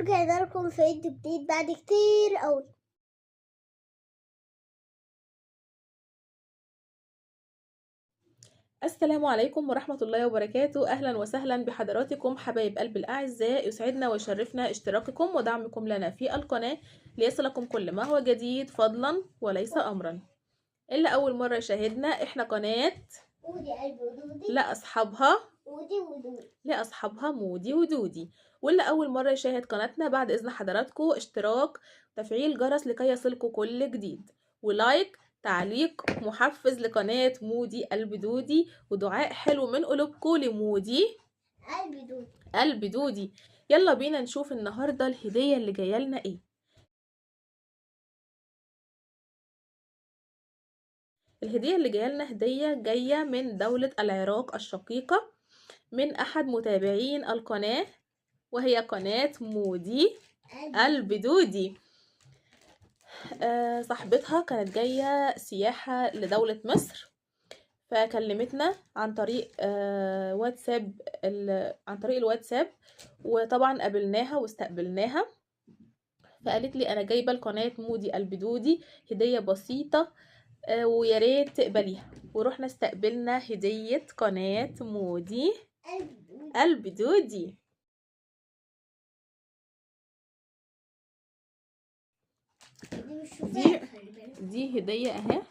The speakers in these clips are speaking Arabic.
ورجعنا لكم في فيديو جديد بعد كتير قوي. السلام عليكم ورحمة الله وبركاته. أهلا وسهلا بحضراتكم حبايب قلب الأعزاء، يسعدنا ويشرفنا اشتراككم ودعمكم لنا في القناة ليصلكم كل ما هو جديد فضلا وليس أمرا. إلا أول مرة يشاهدنا، إحنا قناة ودي قلبي ودودي لأصحابها ودودي لأصحابها مودي ودودي. واللي أول مرة يشاهد قناتنا، بعد إذن حضراتكم اشتراك وتفعيل جرس لكي يصلكوا كل جديد، ولايك، تعليق محفز لقناة مودي قلب دودي، ودعاء حلو من قلوبكم لمودي قلب دودي. يلا بينا نشوف النهاردة الهدية اللي جاية لنا ايه. الهدية اللي جاية لنا هدية جاية من دولة العراق الشقيقة، من أحد متابعين القناة، وهي قناة مودي قلب دودي. صاحبتها كانت جاية سياحة لدولة مصر، فكلمتنا عن طريق واتساب، عن طريق الواتساب، وطبعا قابلناها واستقبلناها. فقالت لي أنا جايبة لقناة مودي قلب دودي هدية بسيطة، ويا ريت تقبليها. ورحنا استقبلنا هدية قناة مودي قلب دودي. دي هدية اهي،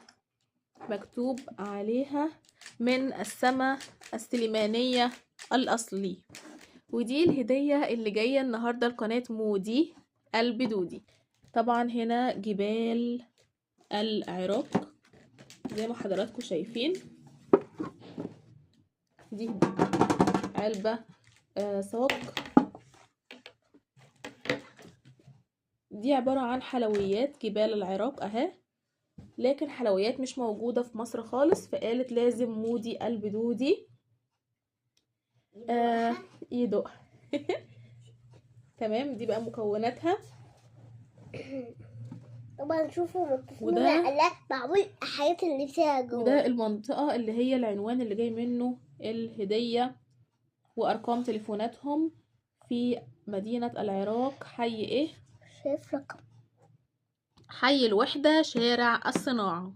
مكتوب عليها من السما السليمانية الأصلي. ودي الهدية اللي جاية النهاردة لقناة مودي قلب دودي. طبعا هنا جبال العراق زي ما حضراتكم شايفين. دي علبة صاج، دي عبارة عن حلويات جبال العراق اهي، لكن حلويات مش موجودة في مصر خالص، فقالت لازم مودي قلب دودي يدوقها. تمام، دي بقى مكوناتها. طبعا نشوفوا وده معمول الحاجات اللي فيها جوه. وده المنطقة اللي هي العنوان اللي جاي منه الهدية، وأرقام تليفوناتهم في مدينة العراق. حي ايه؟ شايف رقم؟ حي الوحدة، شارع الصناعة.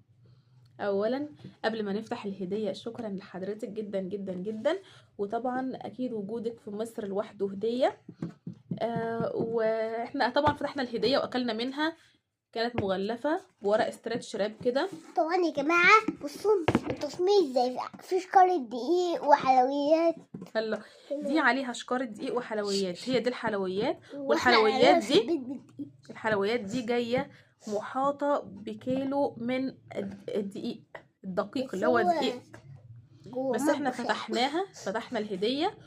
اولا قبل ما نفتح الهدية، شكرا لحضرتك جدا جدا جدا، وطبعا اكيد وجودك في مصر لوحده هدية. واحنا طبعا فتحنا الهدية واكلنا منها، كانت مغلفة بورق استرتش راب كده. طبعا يا جماعة بصوا التصميم ازاي، في شكارة دقيق وحلويات. هلا دي عليها شكارة دقيق وحلويات، هي دي الحلويات. والحلويات دي جاية محاطة بكيلو من الدقيق الدقيق اللي هو دقيق. بس احنا فتحنا الهدية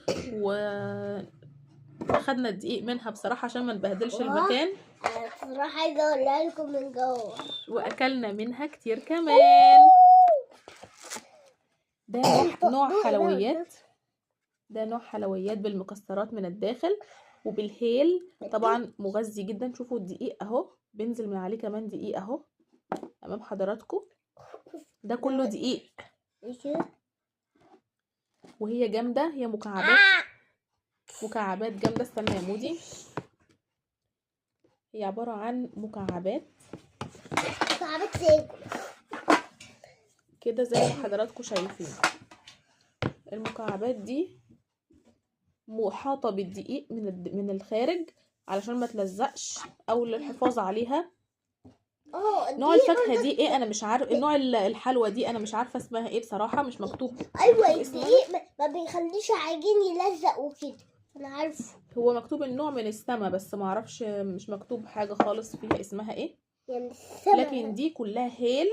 واخدنا الدقيق منها بصراحة عشان ما نبهدلش المكان. انا بصراحة عايزة اقولها لكم من جوه، واكلنا منها كتير كمان. ده نوع حلويات، ده نوع حلويات بالمكسرات من الداخل وبالهيل، طبعا مغذي جدا. شوفوا الدقيق اهو، بينزل من عليه كمان دقيق اهو امام حضراتكم، ده كله دقيق. وهي جامده، هي مكعبات جامده. استنى يا مودي، هي عباره عن مكعبات كده زي ما حضراتكم شايفين. المكعبات دي محاطه بالدقيق من الخارج علشان ما تلزقش، او للحفاظ عليها. نوع الفاكهه دي ايه انا مش عارف، نوع الحلوى دي انا مش عارفه اسمها ايه بصراحه، مش مكتوب. ايوه الدقيق ما بيخليش عجين يلزق وكده، انا عارفه. هو مكتوب النوع من السما، بس ما اعرفش، مش مكتوب حاجه خالص فيها اسمها ايه يعني لكن دي كلها هيل،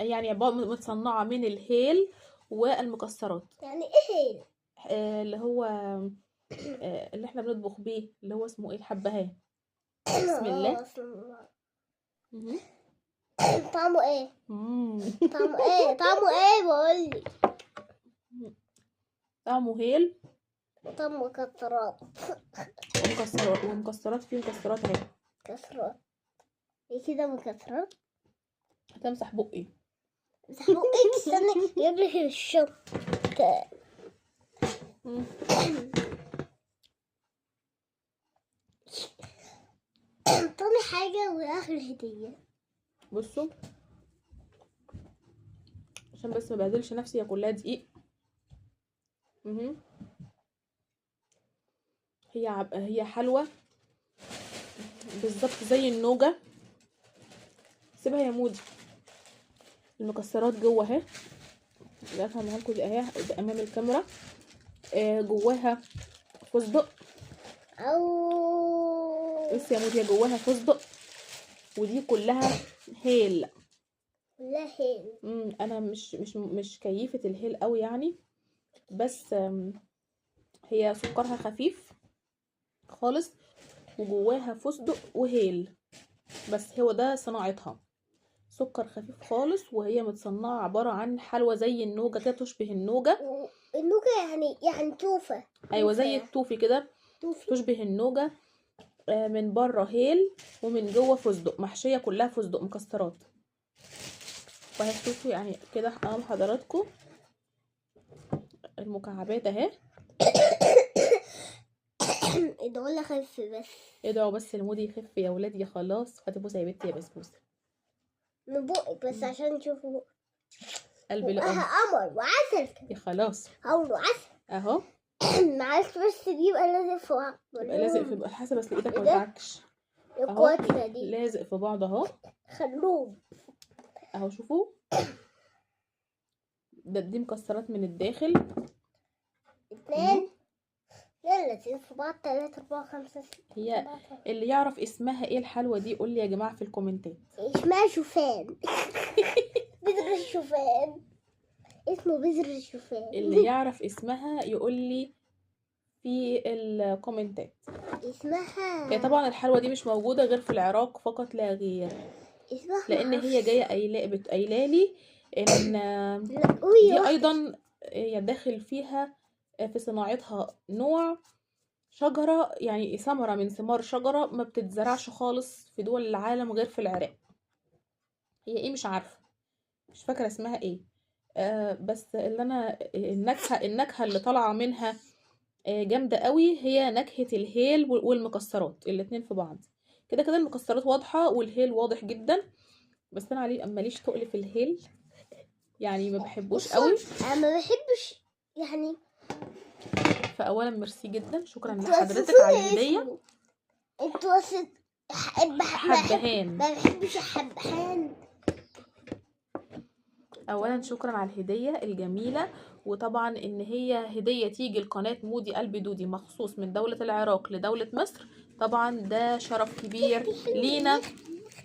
يعني متصنعه من الهيل والمكسرات. يعني ايه هيل؟ اللي هو اللي احنا بنطبخ بيه، اللي هو اسمه ايه، الحبهان. بسم الله. طعمه ايه؟ طعمه ايه بقول لي؟ طعمه هيل، طعمه مكسرات ومكسرات فيه مكسرات اهي. مكسرات ايه كده؟ مكسرات. هتمسح بقي. امسح بقك، استنى جيب لي الشوك. تاني حاجة واخر هدية. بصوا عشان بس ما بهدلش نفسي، هي كلها دقيق. هي حلوة بالظبط زي النوجة. سيبها يا مودي. المكسرات جوه اهي، افهمها لكم دي اهي امام الكاميرا. جواها فستق. بص يا مودي، جواها فستق ودي كلها هيل. كلها هيل. انا مش كيفة الهيل قوي يعني، بس هي سكرها خفيف خالص وجواها فستق وهيل، بس هو ده صناعتها. سكر خفيف خالص وهي متصنعة عبارة عن حلوى زي النوجة كده، تشبه النوجة. النوجة يعني توفة. ايوه زي التوفي كده، تشبه النوجة. من بره هيل ومن جوه فستق، محشية كلها فستق مكسرات. وهتشوفوا يعني كده امام حضراتكم المكعبات اهي. ادعوا لي اخف بس. ادعوا بس المودي يخف يا ولاد. يا خلاص هتبوسه يا بنتي يا بسبوسه من بقك بس عشان تشوفوا قلبي لقمة قمر وعسل. يا خلاص قمر وعسل اهو. معلش بس بيبقى لازق في بعض. يبقى لازق في حسب بس ايدك ما إيه ده؟ توجعكش اهو. الكواتشة دي لازق في بعض اهو. خلوهم اهو شوفوا، دي مكسرات من الداخل. 2 لازقين في بعض 3 4 5 6. هي اللي يعرف اسمها ايه الحلوة دي يقول لي يا جماعة في الكومنتات. اسمها شوفان. بذر الشوفان، اسمه بذر الشوفان. اللي يعرف اسمها يقول لي في الكومنتات. اسمها هي طبعا الحلوة دي مش موجودة غير في العراق فقط لا غير، اسمها لان هي جاية قايله لي ان دي ايضا يدخل فيها في صناعتها نوع شجرة، يعني ثمرة من ثمار شجرة ما بتتزرعش خالص في دول العالم غير في العراق. هي ايه مش عارفة، مش فاكرة اسمها ايه. بس اللي انا النكهة اللي طالعة منها جامدة قوي هي نكهة الهيل والمكسرات الاتنين في بعض. كده كده المكسرات واضحة والهيل واضح جدا، بس انا ماليش تقل في الهيل يعني، ما بحبوش قوي. انا ما بحبش يعني. فاولا ميرسي جدا، شكرا لحضرتك على الهديه. انتوا حبهان ما بحبش حبهان. اولا شكرا على الهديه الجميله، وطبعا ان هي هديه تيجي لقناه مودي قلب دودي مخصوص من دوله العراق لدوله مصر، طبعا ده شرف كبير لينا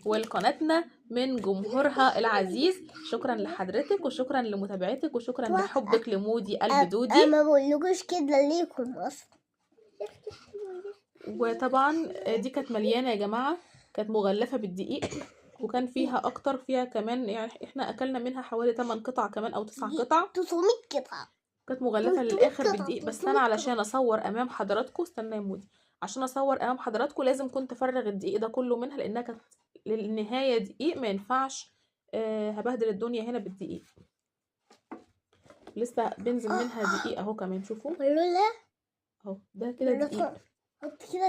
ولقناتنا من جمهورها العزيز. شكرا لحضرتك وشكرا لمتابعتك وشكرا لحبك لمودي قلب دودي. ما بقولكوش كده ليكم اصلا. وطبعا دي كانت مليانه يا جماعه، كانت مغلفه بالدقيق وكان فيها اكتر، فيها كمان يعني احنا اكلنا منها حوالي 8 قطع كمان او 9 قطع. 300 قطعه كانت مغلفه للاخر بالدقيق. بس انا علشان اصور امام حضراتكم، استنى يا مودي، عشان اصور امام حضراتكم لازم كنت افرغ الدقيق ده كله منها لانها كانت للنهايه دقيق، ما ينفعش هبهدل الدنيا هنا بالدقيق. لسه بنزل منها دقيق اهو كمان، شوفوا اهو ده كده دقيق.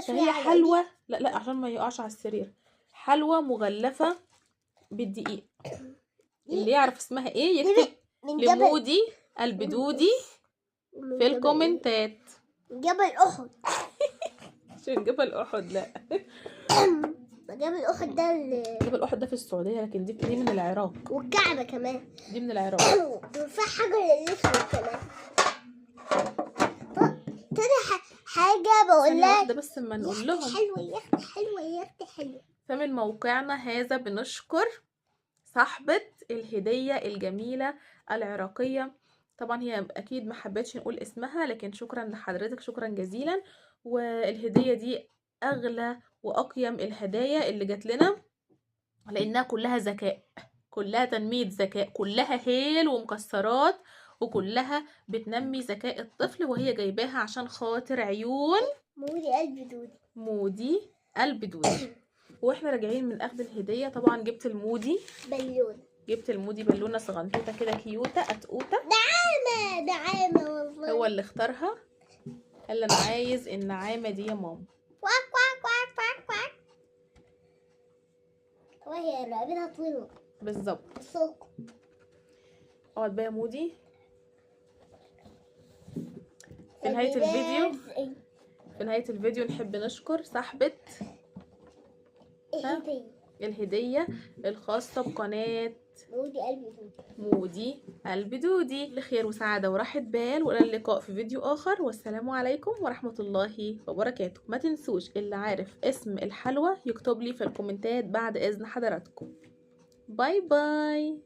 فهي حلوه، لا عشان ما يقعش على السرير. حلوه مغلفه بالدقيق. اللي يعرف اسمها ايه يكتب لمودي قلب دودي في الكومنتات. جبل احد. عشان جبل احد لا. جبل احد ده جبل احد ده في السعوديه، لكن دي من العراق. والكعبه كمان دي من العراق. وفي حجر الاسود كمان. تاني حاجه بقول لك ده بس اما نقول لهم حلوه يا اختي، حلوه يا اختي، حلوه. فمن موقعنا هذا بنشكر صاحبة الهدية الجميلة العراقية. طبعا هي اكيد ما حبتش نقول اسمها، لكن شكرا لحضرتك، شكرا جزيلا. والهدية دي اغلى واقيم الهدايا اللي جات لنا، لانها كلها ذكاء، كلها تنمية ذكاء، كلها هيل ومكسرات، وكلها بتنمي ذكاء الطفل، وهي جايباها عشان خاطر عيون مودي قلب دودي. مودي قلب دودي. واحنا راجعين من اخذ الهديه طبعا جبت المودي بالونه صغنطوطه كده كيوته اتقوته. نعامه والله. هو اللي اختارها، قال انا عايز النعامه دي يا ماما. وهي رقبتها طويلة. بالظبط. بصوا. اقعد بقى يا مودي. في نهاية الفيديو نحب نشكر صاحبة الهدية الخاصة بقناة مودي قلب دودي. لخير وسعادة وراحة بال، وإلى اللقاء في فيديو آخر، والسلام عليكم ورحمة الله وبركاته. ما تنسوش اللي عارف اسم الحلوى يكتب لي في الكومنتات بعد إذن حضراتكم. باي باي.